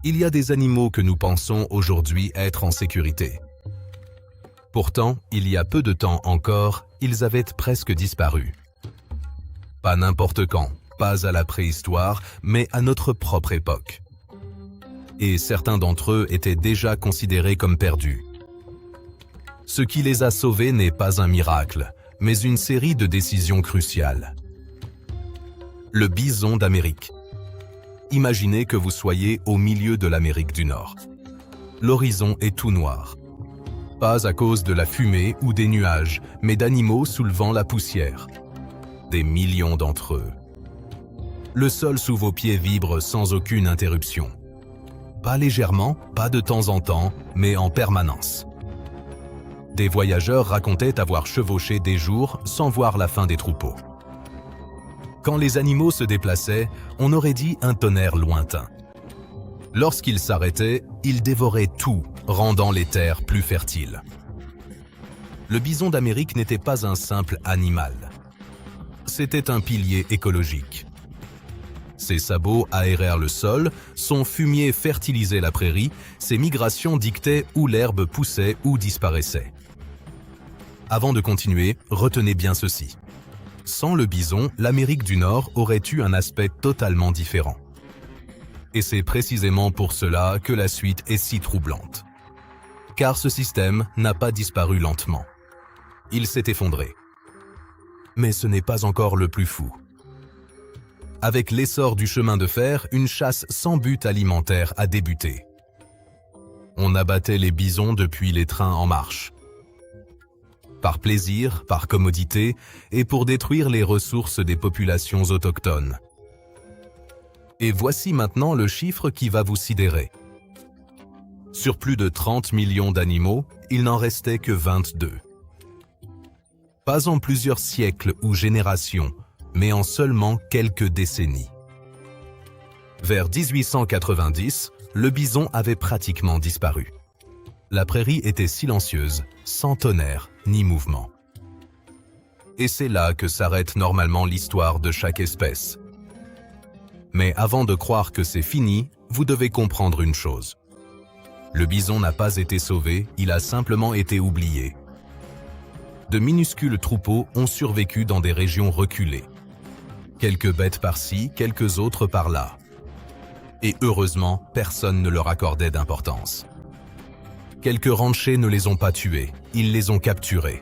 Il y a des animaux que nous pensons aujourd'hui être en sécurité. Pourtant, il y a peu de temps encore, ils avaient presque disparu. Pas n'importe quand, pas à la préhistoire, mais à notre propre époque. Et certains d'entre eux étaient déjà considérés comme perdus. Ce qui les a sauvés n'est pas un miracle, mais une série de décisions cruciales. Le bison d'Amérique. Imaginez que vous soyez au milieu de l'Amérique du Nord. L'horizon est tout noir. Pas à cause de la fumée ou des nuages, mais d'animaux soulevant la poussière. Des millions d'entre eux. Le sol sous vos pieds vibre sans aucune interruption. Pas légèrement, pas de temps en temps, mais en permanence. Des voyageurs racontaient avoir chevauché des jours sans voir la fin des troupeaux. Quand les animaux se déplaçaient, on aurait dit un tonnerre lointain. Lorsqu'ils s'arrêtaient, ils dévoraient tout, rendant les terres plus fertiles. Le bison d'Amérique n'était pas un simple animal. C'était un pilier écologique. Ses sabots aérèrent le sol, son fumier fertilisait la prairie, ses migrations dictaient où l'herbe poussait ou disparaissait. Avant de continuer, retenez bien ceci. Sans le bison, l'Amérique du Nord aurait eu un aspect totalement différent. Et c'est précisément pour cela que la suite est si troublante. Car ce système n'a pas disparu lentement. Il s'est effondré. Mais ce n'est pas encore le plus fou. Avec l'essor du chemin de fer, une chasse sans but alimentaire a débuté. On abattait les bisons depuis les trains en marche. Par plaisir, par commodité et pour détruire les ressources des populations autochtones. Et voici maintenant le chiffre qui va vous sidérer. Sur plus de 30 millions d'animaux, il n'en restait que 22. Pas en plusieurs siècles ou générations, mais en seulement quelques décennies. Vers 1890, le bison avait pratiquement disparu. La prairie était silencieuse, sans tonnerre ni mouvement. Et c'est là que s'arrête normalement l'histoire de chaque espèce. Mais avant de croire que c'est fini, vous devez comprendre une chose. Le bison n'a pas été sauvé, il a simplement été oublié. De minuscules troupeaux ont survécu dans des régions reculées. Quelques bêtes par-ci, quelques autres par-là. Et heureusement, personne ne leur accordait d'importance. Quelques ranchers ne les ont pas tués, ils les ont capturés.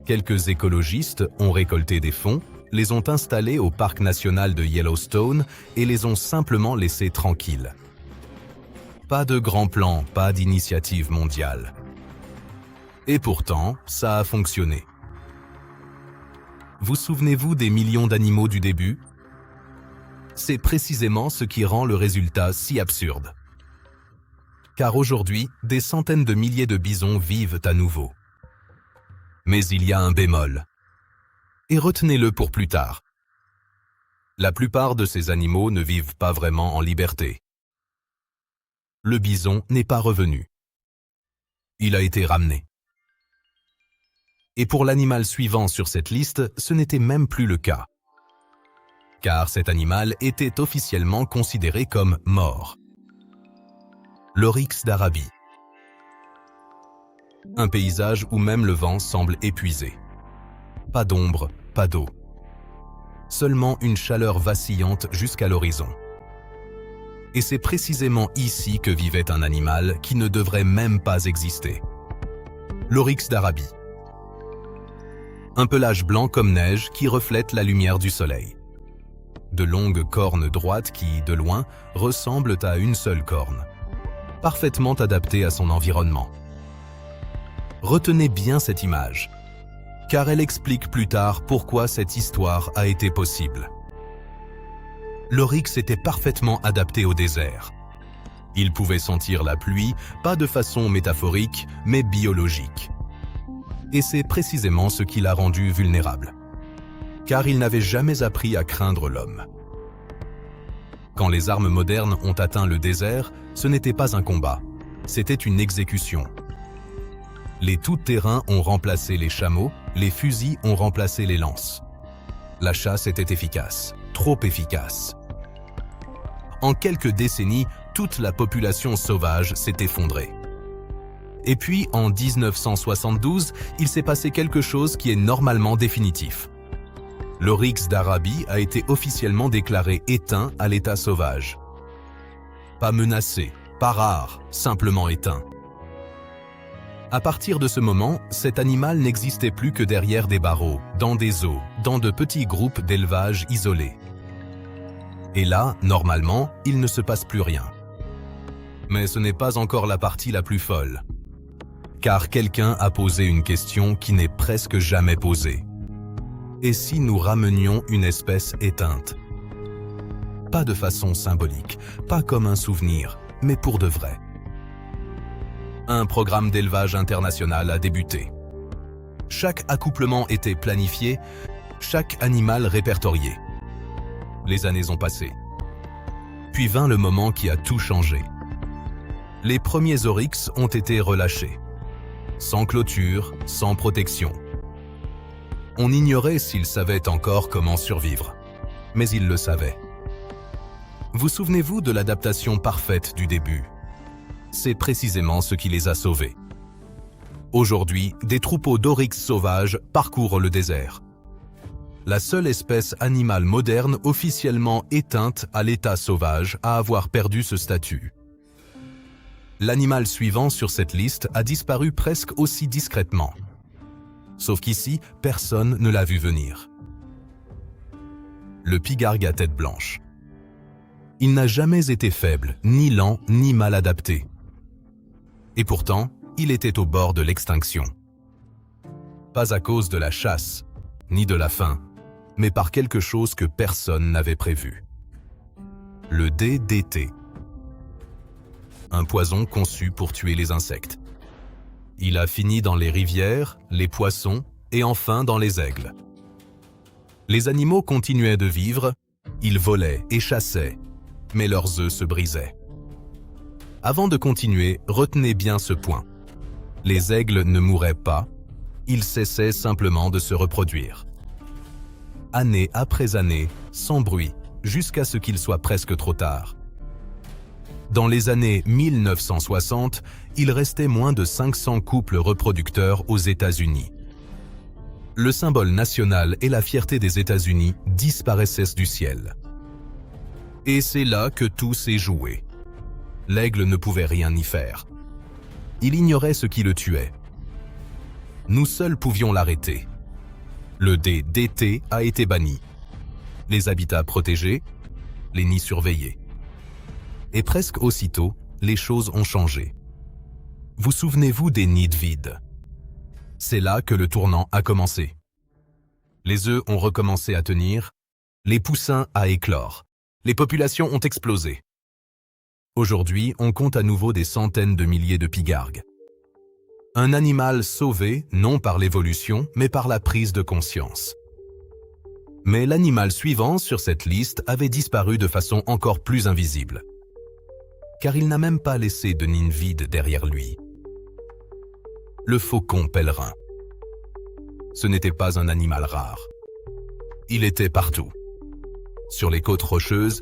Quelques écologistes ont récolté des fonds, les ont installés au parc national de Yellowstone et les ont simplement laissés tranquilles. Pas de grand plan, pas d'initiative mondiale. Et pourtant, ça a fonctionné. Vous souvenez-vous des millions d'animaux du début? C'est précisément ce qui rend le résultat si absurde. Car aujourd'hui, des centaines de milliers de bisons vivent à nouveau. Mais il y a un bémol. Et retenez-le pour plus tard. La plupart de ces animaux ne vivent pas vraiment en liberté. Le bison n'est pas revenu. Il a été ramené. Et pour l'animal suivant sur cette liste, ce n'était même plus le cas. Car cet animal était officiellement considéré comme mort. L'oryx d'Arabie. Un paysage où même le vent semble épuisé. Pas d'ombre, pas d'eau. Seulement une chaleur vacillante jusqu'à l'horizon. Et c'est précisément ici que vivait un animal qui ne devrait même pas exister. L'oryx d'Arabie. Un pelage blanc comme neige qui reflète la lumière du soleil. De longues cornes droites qui, de loin, ressemblent à une seule corne. Parfaitement adaptée à son environnement. Retenez bien cette image, car elle explique plus tard pourquoi cette histoire a été possible. L'oryx était parfaitement adapté au désert. Il pouvait sentir la pluie, pas de façon métaphorique, mais biologique. Et c'est précisément ce qui l'a rendu vulnérable. Car il n'avait jamais appris à craindre l'homme. Quand les armes modernes ont atteint le désert, ce n'était pas un combat, c'était une exécution. Les tout-terrains ont remplacé les chameaux, les fusils ont remplacé les lances. La chasse était efficace, trop efficace. En quelques décennies, toute la population sauvage s'est effondrée. Et puis, en 1972, il s'est passé quelque chose qui est normalement définitif. L'oryx d'Arabie a été officiellement déclaré éteint à l'état sauvage. Pas menacé, pas rare, simplement éteint. À partir de ce moment, cet animal n'existait plus que derrière des barreaux, dans des eaux, dans de petits groupes d'élevage isolés. Et là, normalement, il ne se passe plus rien. Mais ce n'est pas encore la partie la plus folle. Car quelqu'un a posé une question qui n'est presque jamais posée. Et si nous ramenions une espèce éteinte? Pas de façon symbolique, pas comme un souvenir, mais pour de vrai. Un programme d'élevage international a débuté. Chaque accouplement était planifié, chaque animal répertorié. Les années ont passé. Puis vint le moment qui a tout changé. Les premiers oryx ont été relâchés. Sans clôture, sans protection. On ignorait s'ils savaient encore comment survivre, mais ils le savaient. Vous souvenez-vous de l'adaptation parfaite du début? C'est précisément ce qui les a sauvés. Aujourd'hui, des troupeaux d'oryx sauvages parcourent le désert. La seule espèce animale moderne officiellement éteinte à l'état sauvage à avoir perdu ce statut. L'animal suivant sur cette liste a disparu presque aussi discrètement. Sauf qu'ici, personne ne l'a vu venir. Le pigargue à tête blanche. Il n'a jamais été faible, ni lent, ni mal adapté. Et pourtant, il était au bord de l'extinction. Pas à cause de la chasse, ni de la faim, mais par quelque chose que personne n'avait prévu. Le DDT. Un poison conçu pour tuer les insectes. Il a fini dans les rivières, les poissons et enfin dans les aigles. Les animaux continuaient de vivre, ils volaient et chassaient, mais leurs œufs se brisaient. Avant de continuer, retenez bien ce point. Les aigles ne mouraient pas, ils cessaient simplement de se reproduire. Année après année, sans bruit, jusqu'à ce qu'il soit presque trop tard. Dans les années 1960, il restait moins de 500 couples reproducteurs aux États-Unis. Le symbole national et la fierté des États-Unis disparaissaient du ciel. Et c'est là que tout s'est joué. L'aigle ne pouvait rien y faire. Il ignorait ce qui le tuait. Nous seuls pouvions l'arrêter. Le DDT a été banni. Les habitats protégés, les nids surveillés. Et presque aussitôt, les choses ont changé. Vous souvenez-vous des nids vides? C'est là que le tournant a commencé. Les œufs ont recommencé à tenir, les poussins à éclore, les populations ont explosé. Aujourd'hui, on compte à nouveau des centaines de milliers de pigargues. Un animal sauvé, non par l'évolution, mais par la prise de conscience. Mais l'animal suivant sur cette liste avait disparu de façon encore plus invisible. Car il n'a même pas laissé de nid vide derrière lui. Le faucon pèlerin. Ce n'était pas un animal rare. Il était partout. Sur les côtes rocheuses,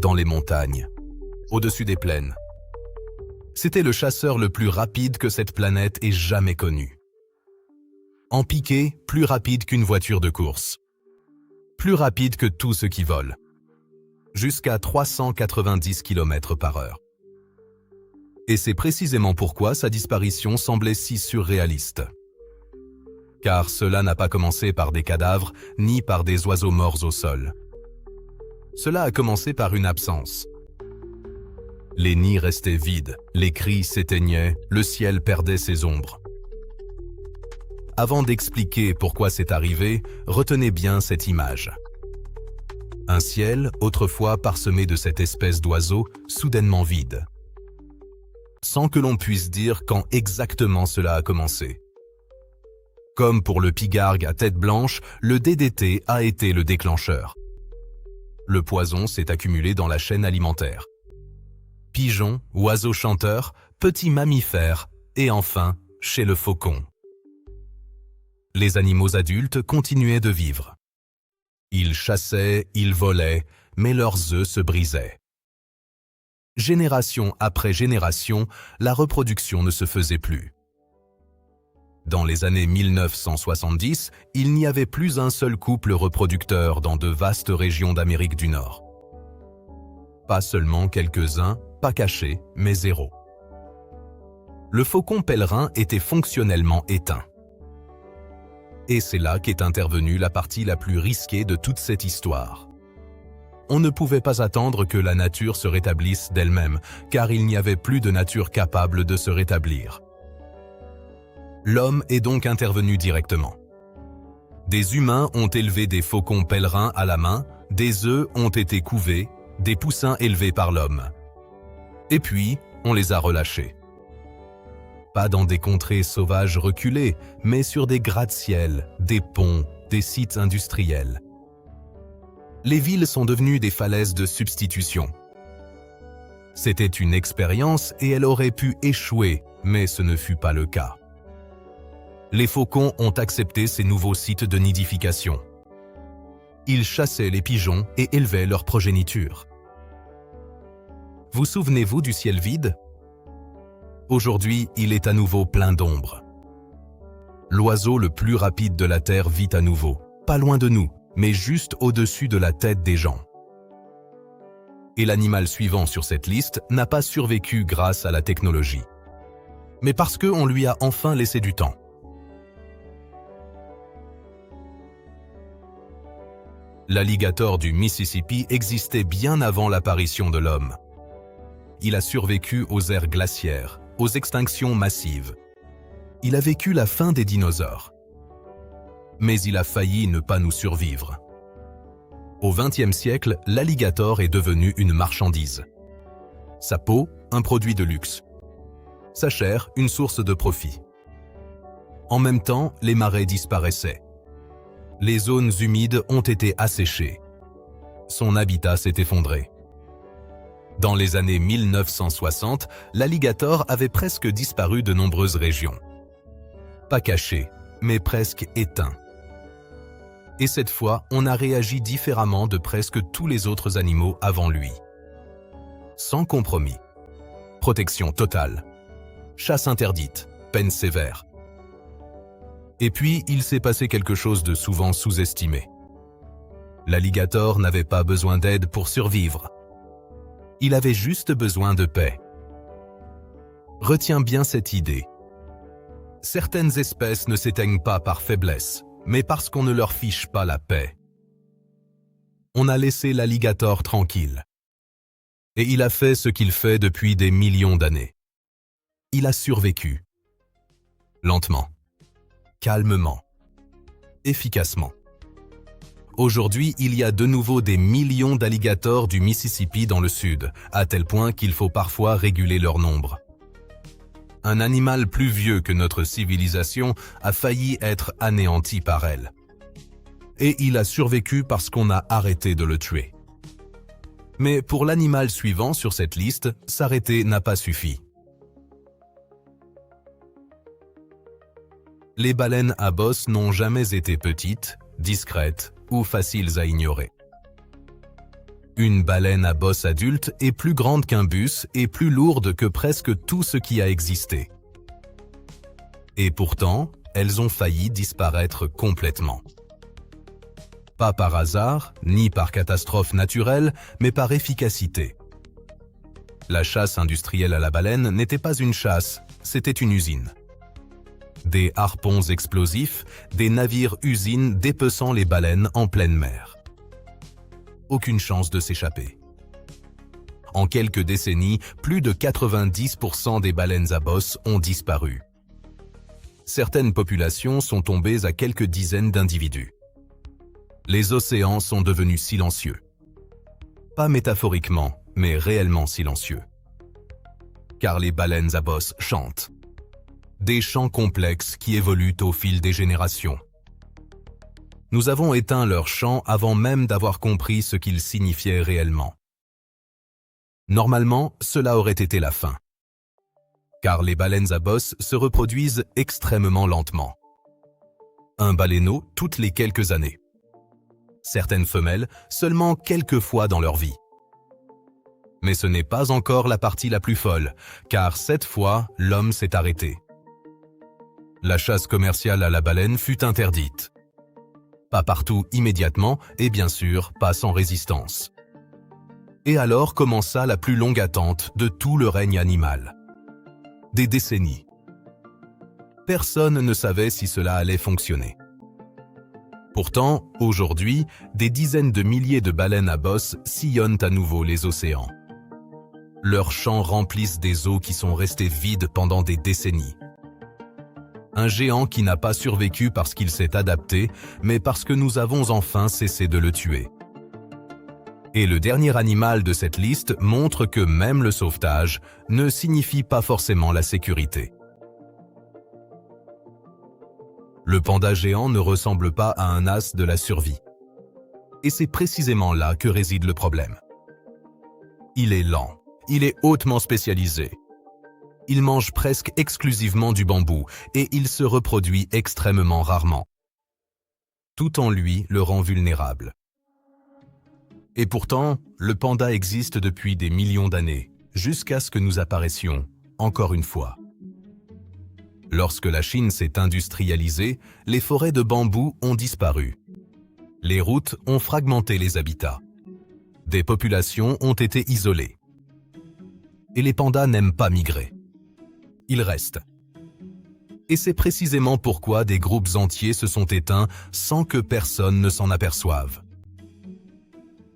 dans les montagnes, au-dessus des plaines. C'était le chasseur le plus rapide que cette planète ait jamais connu. En piqué, plus rapide qu'une voiture de course. Plus rapide que tout ce qui vole. Jusqu'à 390 km/h. Et c'est précisément pourquoi sa disparition semblait si surréaliste. Car cela n'a pas commencé par des cadavres, ni par des oiseaux morts au sol. Cela a commencé par une absence. Les nids restaient vides, les cris s'éteignaient, le ciel perdait ses ombres. Avant d'expliquer pourquoi c'est arrivé, retenez bien cette image. Un ciel, autrefois parsemé de cette espèce d'oiseau, soudainement vide. Sans que l'on puisse dire quand exactement cela a commencé. Comme pour le pigargue à tête blanche, le DDT a été le déclencheur. Le poison s'est accumulé dans la chaîne alimentaire. Pigeons, oiseaux chanteurs, petits mammifères et enfin, chez le faucon. Les animaux adultes continuaient de vivre. Ils chassaient, ils volaient, mais leurs œufs se brisaient. Génération après génération, la reproduction ne se faisait plus. Dans les années 1970, il n'y avait plus un seul couple reproducteur dans de vastes régions d'Amérique du Nord. Pas seulement quelques-uns, pas cachés, mais zéro. Le faucon pèlerin était fonctionnellement éteint. Et c'est là qu'est intervenue la partie la plus risquée de toute cette histoire. On ne pouvait pas attendre que la nature se rétablisse d'elle-même, car il n'y avait plus de nature capable de se rétablir. L'homme est donc intervenu directement. Des humains ont élevé des faucons pèlerins à la main, des œufs ont été couvés, des poussins élevés par l'homme. Et puis, on les a relâchés. Pas dans des contrées sauvages reculées, mais sur des gratte-ciel, des ponts, des sites industriels. Les villes sont devenues des falaises de substitution. C'était une expérience et elle aurait pu échouer, mais ce ne fut pas le cas. Les faucons ont accepté ces nouveaux sites de nidification. Ils chassaient les pigeons et élevaient leur progéniture. Vous souvenez-vous du ciel vide? Aujourd'hui, il est à nouveau plein d'ombre. L'oiseau le plus rapide de la Terre vit à nouveau, pas loin de nous, mais juste au-dessus de la tête des gens. Et l'animal suivant sur cette liste n'a pas survécu grâce à la technologie, mais parce qu'on lui a enfin laissé du temps. L'alligator du Mississippi existait bien avant l'apparition de l'homme. Il a survécu aux ères glaciaires, aux extinctions massives. Il a vécu la fin des dinosaures. Mais il a failli ne pas nous survivre. Au XXe siècle, l'alligator est devenu une marchandise. Sa peau, un produit de luxe. Sa chair, une source de profit. En même temps, les marais disparaissaient. Les zones humides ont été asséchées. Son habitat s'est effondré. Dans les années 1960, l'alligator avait presque disparu de nombreuses régions. Pas caché, mais presque éteint. Et cette fois, on a réagi différemment de presque tous les autres animaux avant lui. Sans compromis. Protection totale. Chasse interdite. Peine sévère. Et puis, il s'est passé quelque chose de souvent sous-estimé. L'alligator n'avait pas besoin d'aide pour survivre. Il avait juste besoin de paix. Retiens bien cette idée. Certaines espèces ne s'éteignent pas par faiblesse, mais parce qu'on ne leur fiche pas la paix. On a laissé l'alligator tranquille. Et il a fait ce qu'il fait depuis des millions d'années. Il a survécu. Lentement. Calmement. Efficacement. Aujourd'hui, il y a de nouveau des millions d'alligators du Mississippi dans le sud, à tel point qu'il faut parfois réguler leur nombre. Un animal plus vieux que notre civilisation a failli être anéanti par elle. Et il a survécu parce qu'on a arrêté de le tuer. Mais pour l'animal suivant sur cette liste, s'arrêter n'a pas suffi. Les baleines à bosse n'ont jamais été petites, discrètes ou faciles à ignorer. Une baleine à bosse adulte est plus grande qu'un bus et plus lourde que presque tout ce qui a existé. Et pourtant, elles ont failli disparaître complètement. Pas par hasard, ni par catastrophe naturelle, mais par efficacité. La chasse industrielle à la baleine n'était pas une chasse, c'était une usine. Des harpons explosifs, des navires-usines dépeçant les baleines en pleine mer. Aucune chance de s'échapper. En quelques décennies, plus de 90% des baleines à bosse ont disparu. Certaines populations sont tombées à quelques dizaines d'individus. Les océans sont devenus silencieux. Pas métaphoriquement, mais réellement silencieux. Car les baleines à bosse chantent. Des chants complexes qui évoluent au fil des générations. Nous avons éteint leurs chants avant même d'avoir compris ce qu'ils signifiaient réellement. Normalement, cela aurait été la fin. Car les baleines à bosse se reproduisent extrêmement lentement. Un baleineau toutes les quelques années. Certaines femelles seulement quelques fois dans leur vie. Mais ce n'est pas encore la partie la plus folle, car cette fois, l'homme s'est arrêté. La chasse commerciale à la baleine fut interdite. Pas partout immédiatement, et bien sûr, pas sans résistance. Et alors commença la plus longue attente de tout le règne animal. Des décennies. Personne ne savait si cela allait fonctionner. Pourtant, aujourd'hui, des dizaines de milliers de baleines à bosse sillonnent à nouveau les océans. Leurs champs remplissent des eaux qui sont restées vides pendant des décennies. Un géant qui n'a pas survécu parce qu'il s'est adapté, mais parce que nous avons enfin cessé de le tuer. Et le dernier animal de cette liste montre que même le sauvetage ne signifie pas forcément la sécurité. Le panda géant ne ressemble pas à un as de la survie. Et c'est précisément là que réside le problème. Il est lent, il est hautement spécialisé. Il mange presque exclusivement du bambou et il se reproduit extrêmement rarement. Tout en lui le rend vulnérable. Et pourtant, le panda existe depuis des millions d'années, jusqu'à ce que nous apparaissions, encore une fois. Lorsque la Chine s'est industrialisée, les forêts de bambou ont disparu. Les routes ont fragmenté les habitats. Des populations ont été isolées. Et les pandas n'aiment pas migrer. Ils restent. Et c'est précisément pourquoi des groupes entiers se sont éteints sans que personne ne s'en aperçoive.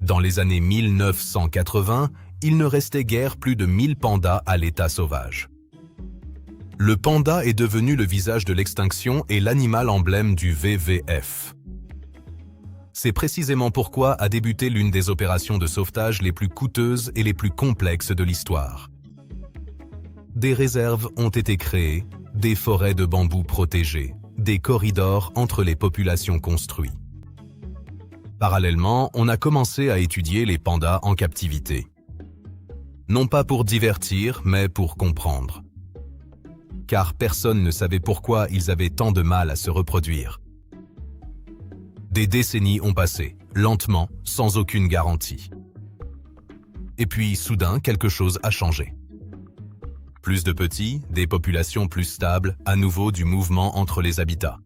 Dans les années 1980, il ne restait guère plus de 1000 pandas à l'état sauvage. Le panda est devenu le visage de l'extinction et l'animal emblème du WWF. C'est précisément pourquoi a débuté l'une des opérations de sauvetage les plus coûteuses et les plus complexes de l'histoire. Des réserves ont été créées, des forêts de bambou protégées, des corridors entre les populations construits. Parallèlement, on a commencé à étudier les pandas en captivité. Non pas pour divertir, mais pour comprendre. Car personne ne savait pourquoi ils avaient tant de mal à se reproduire. Des décennies ont passé, lentement, sans aucune garantie. Et puis, soudain, quelque chose a changé. Plus de petits, des populations plus stables, à nouveau du mouvement entre les habitats.